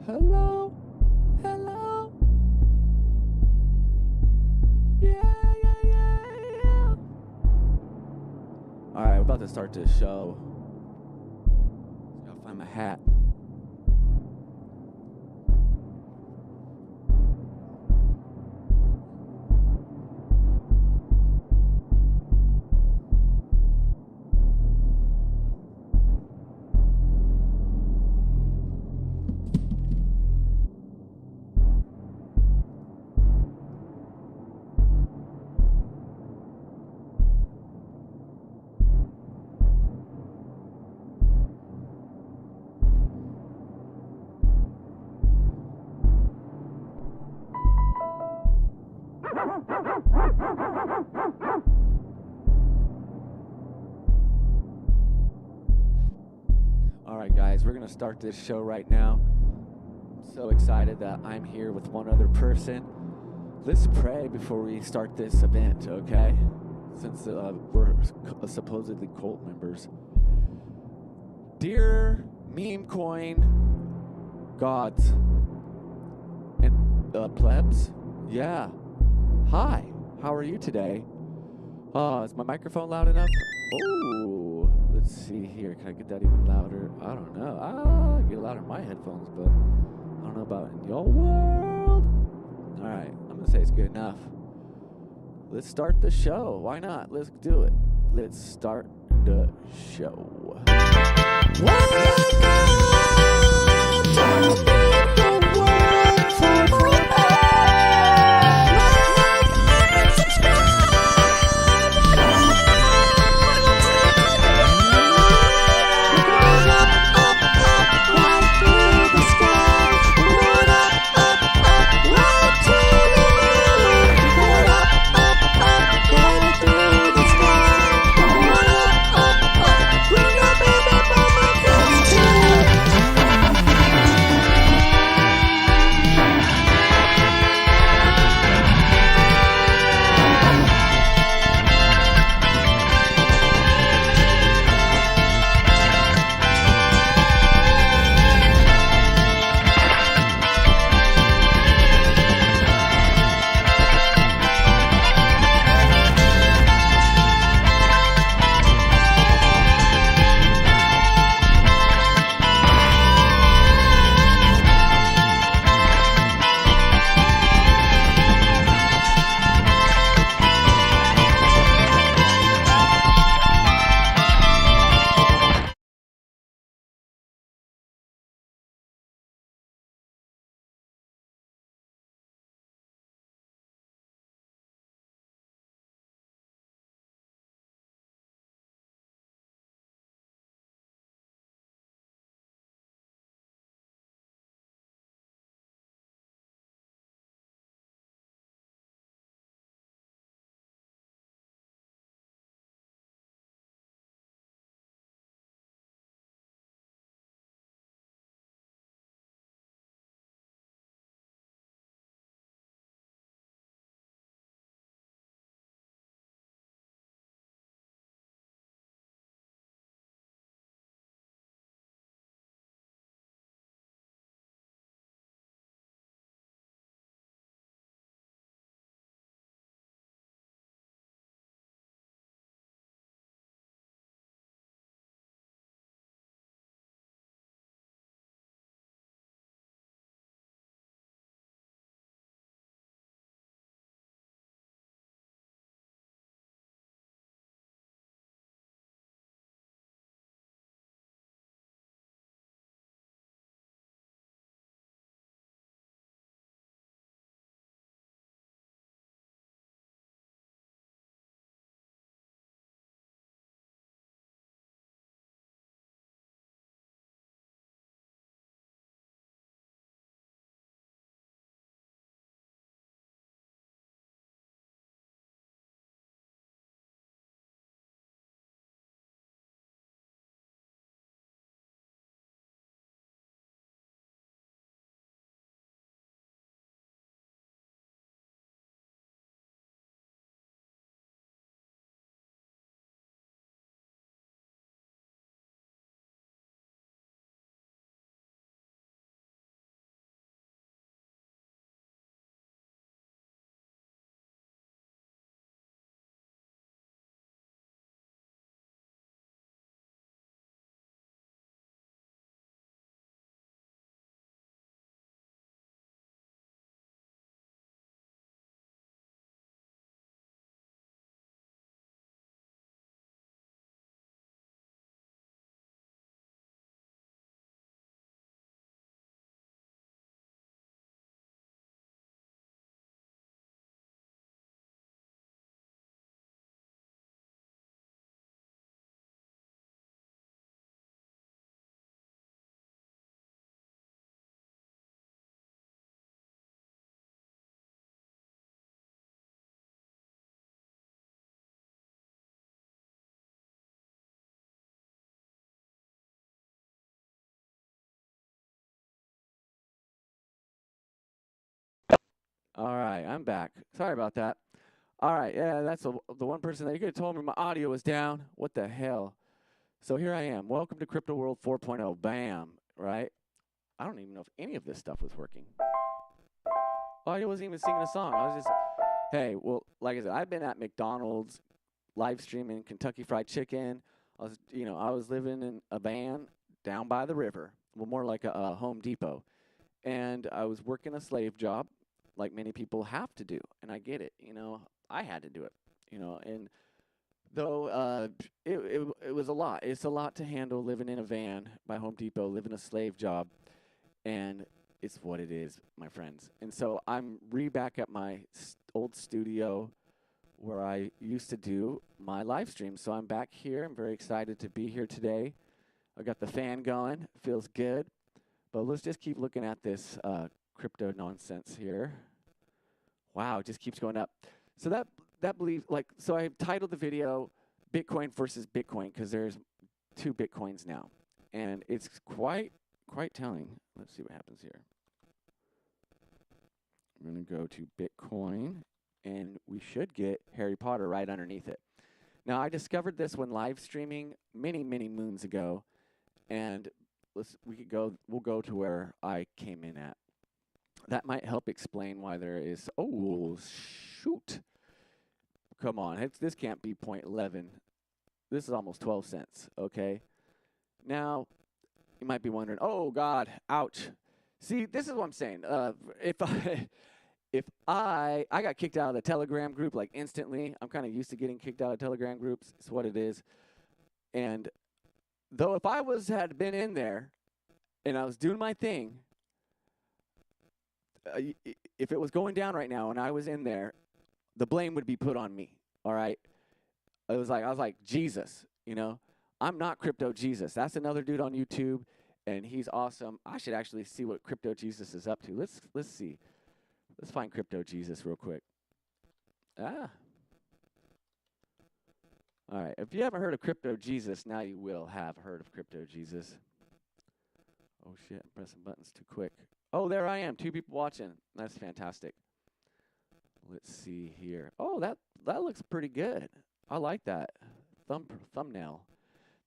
Hello? Hello? Yeah. Alright, we're about to start this show. Gotta find my hat. Alright guys, we're gonna start this show right now. I'm so excited that I'm here with one other person. Let's pray before we start this event, okay? Since we're supposedly cult members. Dear meme coin gods and plebs, yeah. Hi, how are you today? Is my microphone loud enough? Oh, let's see here. Can I get that even louder? I don't know. I get it louder in my headphones, but I don't know about in your world. All right, I'm gonna say it's good enough. Let's start the show. Why not? Let's do it. Let's start the show. All right, I'm back. Sorry about that. All right, yeah, that's the one person that you could have told me my audio was down. What the hell? So here I am. Welcome to Crypto World 4.0. Bam, right? I don't even know if any of this stuff was working. Oh, I wasn't even singing a song. I was just, hey, well, like I said, I've been at McDonald's live streaming Kentucky Fried Chicken. I was living in a van down by the river, well, more like a Home Depot, and I was working a slave job, like many people have to do, and I get it. I had to do it. And though it was a lot. It's a lot to handle living in a van by Home Depot, living a slave job, and it's what it is, my friends. And so I'm back at my old studio where I used to do my live stream. So I'm back here. I'm very excited to be here today. I got the fan going. Feels good. But let's just keep looking at this crypto nonsense here. Wow, it just keeps going up. So so I titled the video Bitcoin versus Bitcoin because there's two Bitcoins now. And it's quite telling. Let's see what happens here. I'm going to go to Bitcoin, and we should get Harry Potter right underneath it. Now, I discovered this when live streaming many, many moons ago, and we'll go to where I came in at. That might help explain why there is, oh, shoot. Come on, this can't be 0.11. This is almost 12 cents, okay? Now, you might be wondering, oh, God, ouch. See, this is what I'm saying. If I got kicked out of the Telegram group like instantly. I'm kind of used to getting kicked out of Telegram groups. It's what it is. And though if I had been in there and I was doing my thing, if it was going down right now and I was in there, the blame would be put on me. All right. I was like Jesus, I'm not Crypto Jesus. That's another dude on YouTube, and he's awesome. I should actually see what Crypto Jesus is up to. Let's see. Let's find Crypto Jesus real quick. All right. If you haven't heard of Crypto Jesus, now you will have heard of Crypto Jesus. Oh, shit. I'm pressing buttons too quick. Oh, there I am. 2 people watching. That's fantastic. Let's see here. Oh, that looks pretty good. I like that. Thumbnail.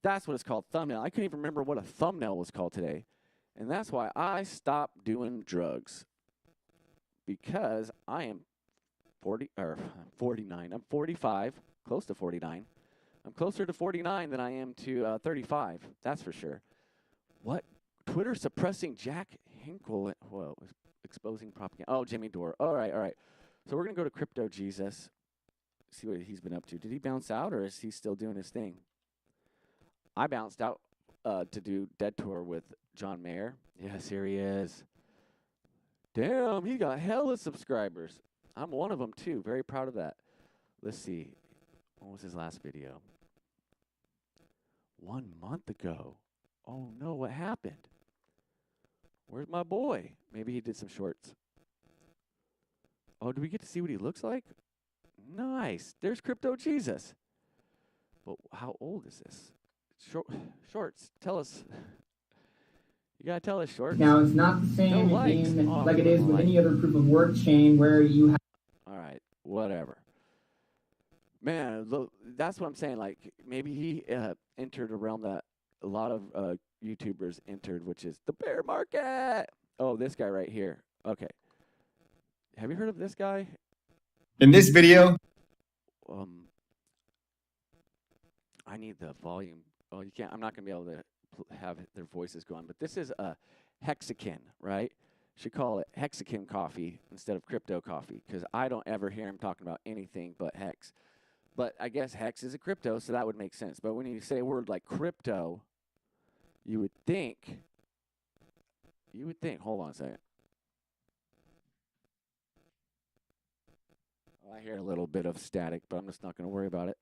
That's what it's called, thumbnail. I couldn't even remember what a thumbnail was called today. And that's why I stopped doing drugs. Because I am 49. I'm 45, close to 49. I'm closer to 49 than I am to 35. That's for sure. What? Twitter suppressing Jack Hinkle. Whoa, exposing propaganda. Oh, Jimmy Dore. All right. So we're going to go to Crypto Jesus, see what he's been up to. Did he bounce out, or is he still doing his thing? I bounced out to do Dead Tour with John Mayer. Yes, here he is. Damn, he got hella subscribers. I'm one of them, too. Very proud of that. Let's see. What was his last video? 1 month ago. Oh, no, what happened? Where's my boy? Maybe he did some shorts. Oh, do we get to see what he looks like? Nice. There's Crypto Jesus. But how old is this? Shorts. Tell us. You gotta tell us, Shorts. Now, it's not the same like it is with any other proof of work chain where you have. All right, whatever. Man, that's what I'm saying. Like, maybe he entered a realm that a lot of YouTubers entered, which is the bear market. Oh, this guy right here. Okay. Have you heard of this guy? In this video, I need the volume. Oh, you can't. I'm not gonna be able to have their voices going. But this is a Hexakin, right? Should call it Hexakin coffee instead of crypto coffee, because I don't ever hear him talking about anything but hex. But I guess hex is a crypto, so that would make sense. But when you say a word like crypto, you would think. Hold on a second. I hear a little bit of static, but I'm just not going to worry about it.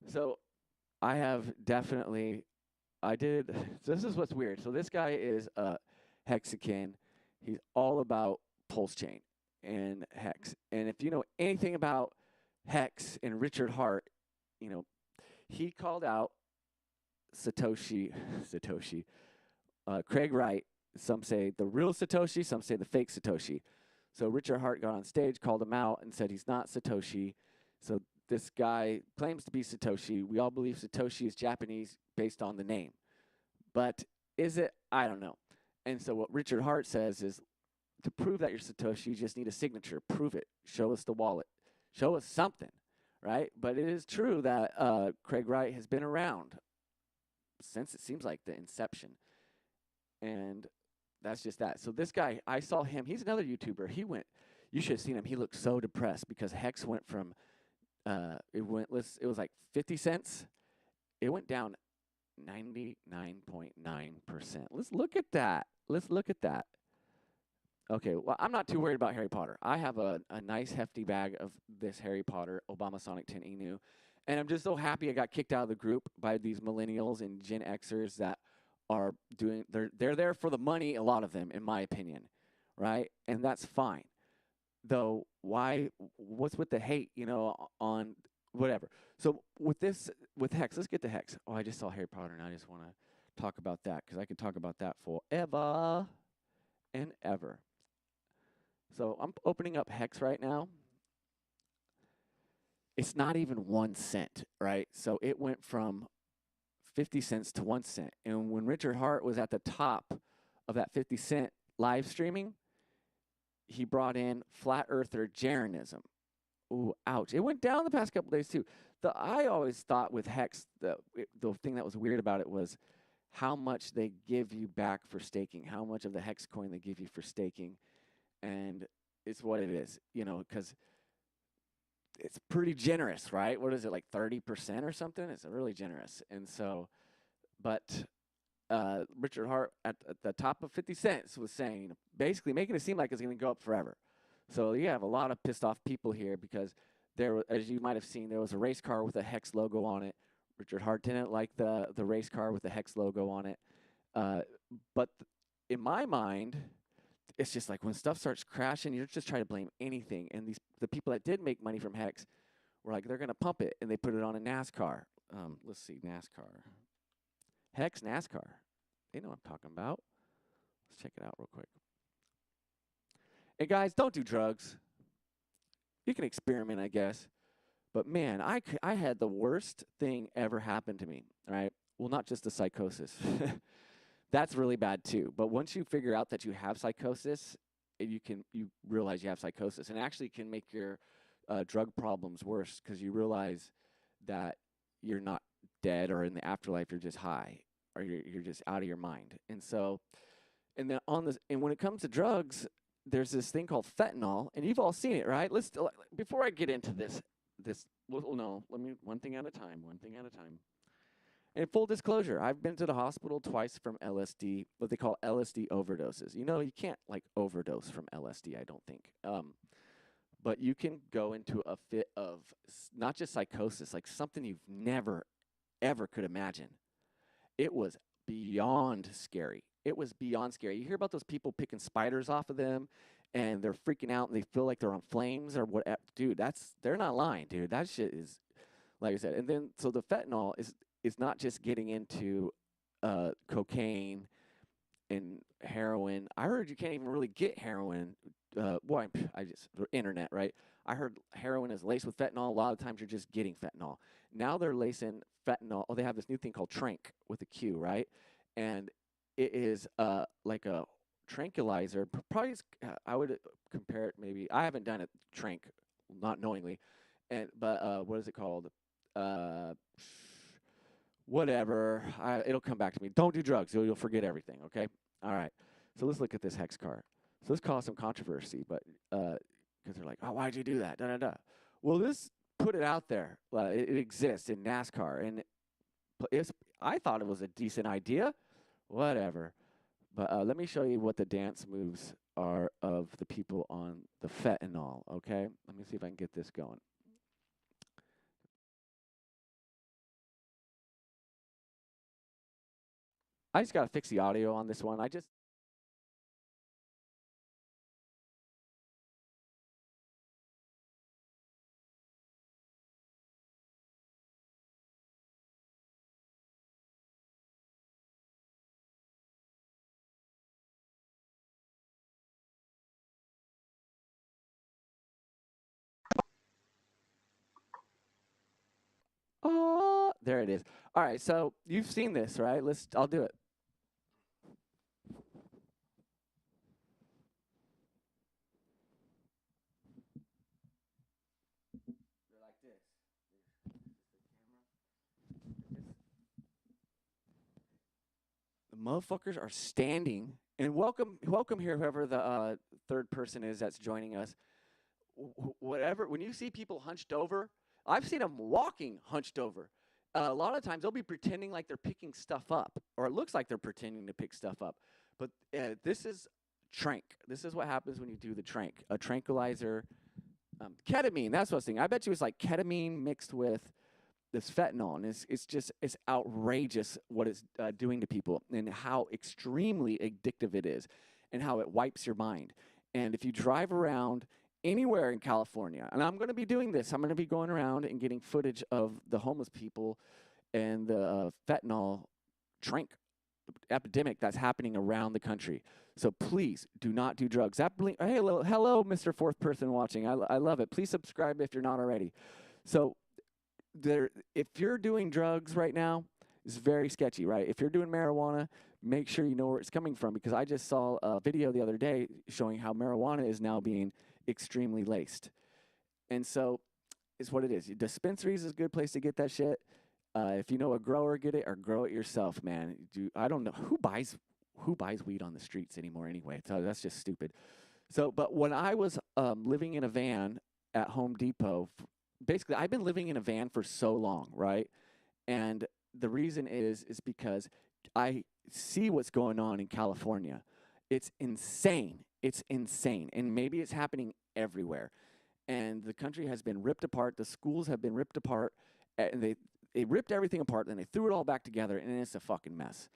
So I have definitely, this is what's weird. So this guy is a Hexakin. He's all about pulse chain and hex. And if you know anything about hex and Richard Hart, he called out Craig Wright Some say the real Satoshi, some say the fake Satoshi. So Richard Hart got on stage, called him out, and said he's not Satoshi. So this guy claims to be Satoshi. We all believe Satoshi is Japanese based on the name. But is it? I don't know. And so what Richard Hart says is, to prove that you're Satoshi, you just need a signature. Prove it. Show us the wallet. Show us something, right? But it is true that Craig Wright has been around since, it seems like, the inception. And that's just that. So this guy, I saw him. He's another YouTuber. He went, you should have seen him. He looked so depressed because Hex went from, it was like 50 cents. It went down 99.9%. Let's look at that. Let's look at that. Okay, well, I'm not too worried about Harry Potter. I have a nice hefty bag of this Harry Potter Obama Sonic 10 Inu, and I'm just so happy I got kicked out of the group by these millennials and Gen Xers that are doing, they're there for the money, a lot of them, in my opinion, right? And that's fine. Though, what's with the hate, on whatever. So with Hex, let's get to Hex. Oh, I just saw Harry Potter, and I just want to talk about that, because I could talk about that forever and ever. So I'm opening up Hex right now. It's not even 1 cent, right? So it went from 50 cents to 1 cent. And when Richard Hart was at the top of that 50 cent live streaming, he brought in flat earther Jeranism. Ooh, ouch. It went down the past couple days too. I always thought with Hex, the thing that was weird about it was how much they give you back for staking, how much of the Hex coin they give you for staking. And it's what it is, because it's pretty generous, right? What is it, like 30% or something? It's really generous. And so, but Richard Hart at the top of 50 cents was saying, basically making it seem like it's going to go up forever. So you have a lot of pissed off people here because there, as you might have seen, there was a race car with a Hex logo on it. Richard Hart didn't like the race car with the Hex logo on it. But in my mind, it's just like when stuff starts crashing, you're just trying to blame anything. And the people that did make money from Hex were like, they're going to pump it, and they put it on a NASCAR. Let's see, NASCAR. Hex NASCAR. They know what I'm talking about. Let's check it out real quick. Hey, guys, don't do drugs. You can experiment, I guess. But, man, I had the worst thing ever happen to me, right? Well, not just the psychosis. That's really bad too. But once you figure out that you have psychosis, you realize you have psychosis, and actually can make your drug problems worse because you realize that you're not dead or in the afterlife. You're just high, or you're just out of your mind. And so, and then and when it comes to drugs, there's this thing called fentanyl, and you've all seen it, right? Before I get into this, well, no, let me one thing at a time. And full disclosure, I've been to the hospital twice from LSD, what they call LSD overdoses. You can't overdose from LSD, I don't think. But you can go into a fit of not just psychosis, like something you've never, ever could imagine. It was beyond scary. You hear about those people picking spiders off of them, and they're freaking out, and they feel like they're on flames or whatever. Dude, they're not lying, dude. That shit is, like I said. And then, so the fentanyl is not just getting into cocaine and heroin. I heard you can't even really get heroin. Internet, right? I heard heroin is laced with fentanyl. A lot of times you're just getting fentanyl. Now they're lacing fentanyl. Oh, they have this new thing called Trank with a Q, right? And it is like a tranquilizer. Probably, I would compare it maybe. I haven't done it, Trank, not knowingly. But what is it called? Whatever. It'll come back to me. Don't do drugs. You'll forget everything, okay? All right. So let's look at this Hex card. So this caused some controversy, but because they're like, oh, why'd you do that? Da-da-da. Well, this put it out there. It exists in NASCAR, and I thought it was a decent idea. Whatever. But let me show you what the dance moves are of the people on the fentanyl, okay? Let me see if I can get this going. I just got to fix the audio on this one. There it is. All right, so you've seen this, right? I'll do it. They're like this. The motherfuckers are standing, and welcome here, whoever the third person is that's joining us. Whatever, when you see people hunched over, I've seen them walking hunched over. A lot of times they'll be pretending like they're picking stuff up, or it looks like they're pretending to pick stuff up. But this is trank. This is what happens when you do the trank. A tranquilizer, ketamine. That's what I was thinking. I bet you it's like ketamine mixed with this fentanyl, and it's outrageous what it's doing to people and how extremely addictive it is, and how it wipes your mind. And if you drive around anywhere in California, and I'm going to be doing this, I'm going to be going around and getting footage of the homeless people and the fentanyl trank epidemic that's happening around the country. So please do not do drugs. Hey, hello, Mr. Fourth Person watching. I love it. Please subscribe if you're not already. So if you're doing drugs right now, it's very sketchy, right? If you're doing marijuana, make sure you know where it's coming from, because I just saw a video the other day showing how marijuana is now being extremely laced. And so it's what it is. Dispensaries is a good place to get that shit. If you know a grower, get it, or grow it yourself, man. I don't know who buys weed on the streets anymore anyway. So that's just stupid. So, but when I was living in a van at Home Depot, basically I've been living in a van for so long, right? And the reason is because I see what's going on in California. It's insane. It's insane. And maybe it's happening everywhere. And the country has been ripped apart. The schools have been ripped apart. And they ripped everything apart, then they threw it all back together, and it's a fucking mess.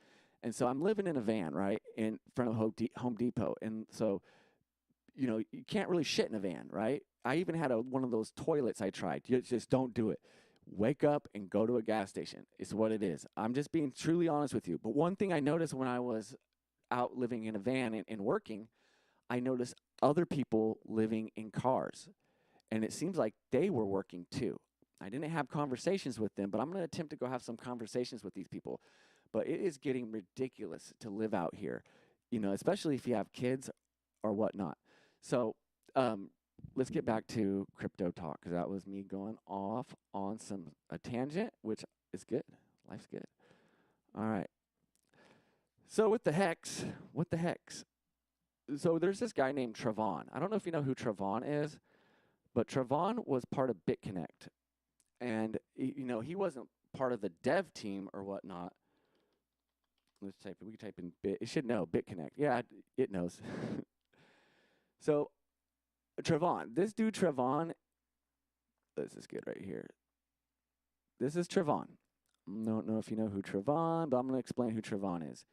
And so I'm living in a van, right, in front of Home Depot. And so, you can't really shit in a van, right? I even had one of those toilets I tried. You just don't do it. Wake up and go to a gas station. It's what it is. I'm just being truly honest with you. But one thing I noticed when I was out living in a van and working, I noticed other people living in cars. And it seems like they were working too. I didn't have conversations with them, but I'm going to attempt to go have some conversations with these people. But it is getting ridiculous to live out here, especially if you have kids or whatnot. So let's get back to crypto talk, because that was me going off on a tangent, which is good. Life's good. All right. So what the hex? So there's this guy named Trevon. I don't know if you know who Trevon is, but Trevon was part of BitConnect. And, he wasn't part of the dev team or whatnot. We can type in Bit. It should know, BitConnect. Yeah, it knows. So, Trevon. This dude, Trevon. This is good right here. This is Trevon. I don't know if you know who Trevon, but I'm going to explain who Trevon is.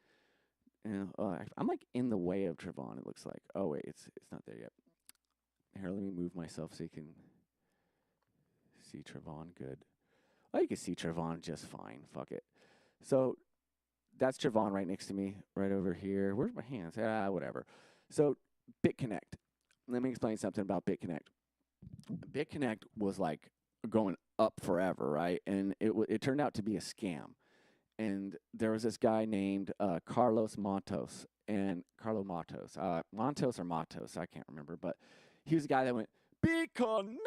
I'm like in the way of Trevon, it looks like. Oh, wait, it's not there yet. Here, let me move myself so you can see Trevon good. Oh, you can see Trevon just fine. Fuck it. So that's Trevon right next to me, right over here. Where's my hands? Whatever. So BitConnect. Let me explain something about BitConnect. BitConnect was like going up forever, right? And it turned out to be a scam. And there was this guy named Carlos Matos. Montos or Matos, I can't remember. But he was the guy that went, BitConnect!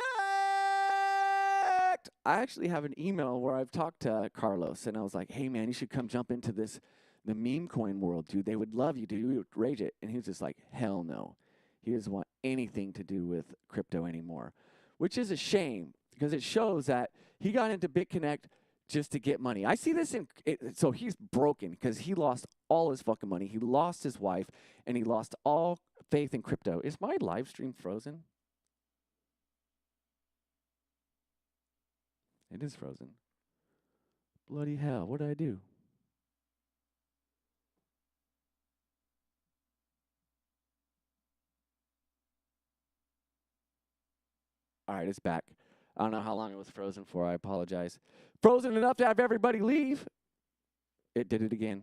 I actually have an email where I've talked to Carlos, and I was like, hey, man, you should come jump into the meme coin world, dude. They would love you, dude. You would rage it. And he was just like, hell no. He doesn't want anything to do with crypto anymore, which is a shame, because it shows that he got into BitConnect just to get money. I see this so he's broken because he lost all his fucking money. He lost his wife, and he lost all faith in crypto. Is my live stream frozen? It is frozen. Bloody hell, what did I do? All right, it's back. I don't know how long it was frozen for. I apologize. Frozen enough to have everybody leave. It did it again.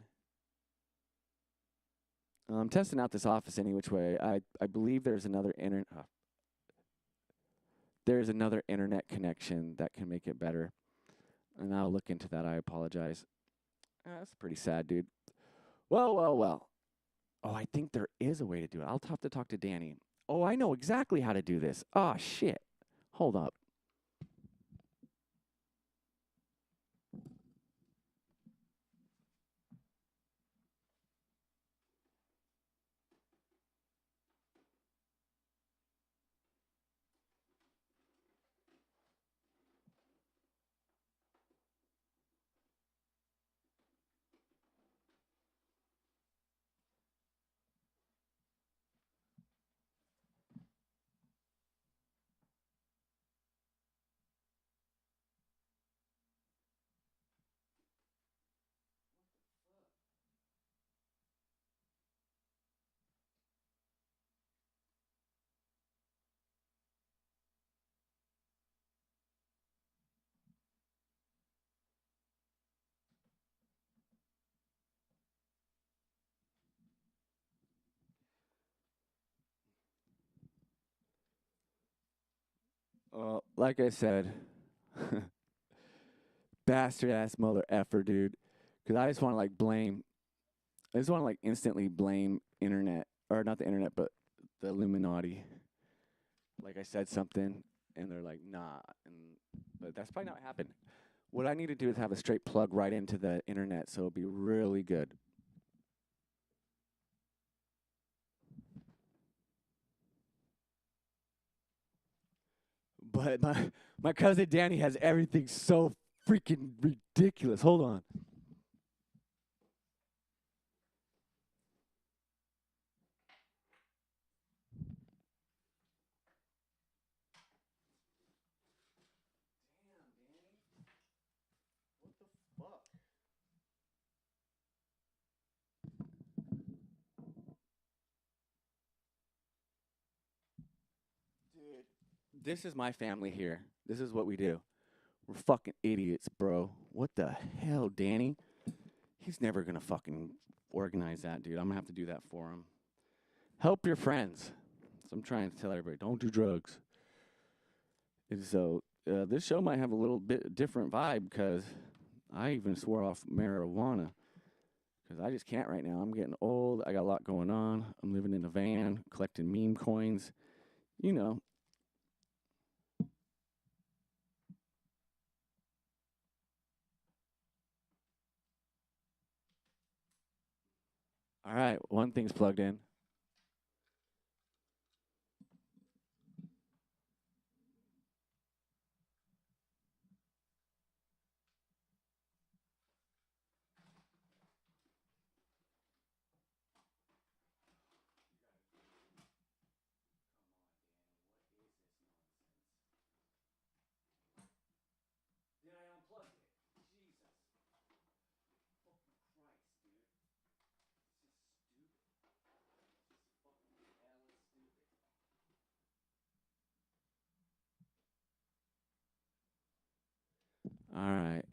I'm testing out this office any which way. I believe there's another internet connection that can make it better. And I'll look into that. I apologize. That's pretty sad, dude. Well, well, well. Oh, I think there is a way to do it. I'll have to talk to Danny. Oh, I know exactly how to do this. Oh, shit. Hold up. Like I said, bastard ass mother effer, dude. Because I just want to like blame. I just want to like instantly blame internet, or not the internet, but the Illuminati. Like I said something, and they're like, nah. But that's probably not what happened. What I need to do is have a straight plug right into the internet, so it'll be really good. But my cousin Danny has everything so freaking ridiculous. Hold on. What the fuck? Dude, this is my family here. This is what we do. We're fucking idiots, bro. What the hell, Danny? He's never gonna fucking organize that, dude. I'm gonna have to do that for him. Help your friends. So I'm trying to tell everybody, don't do drugs. And so this show might have a little bit different vibe because I even swore off marijuana because I just can't right now. I'm getting old. I got a lot going on. I'm living in a van, collecting meme coins. You know. All right, one thing's plugged in. Then I unplugged it. Jesus. Fucking Christ, dude. This is stupid. This is fucking hella stupid. All right.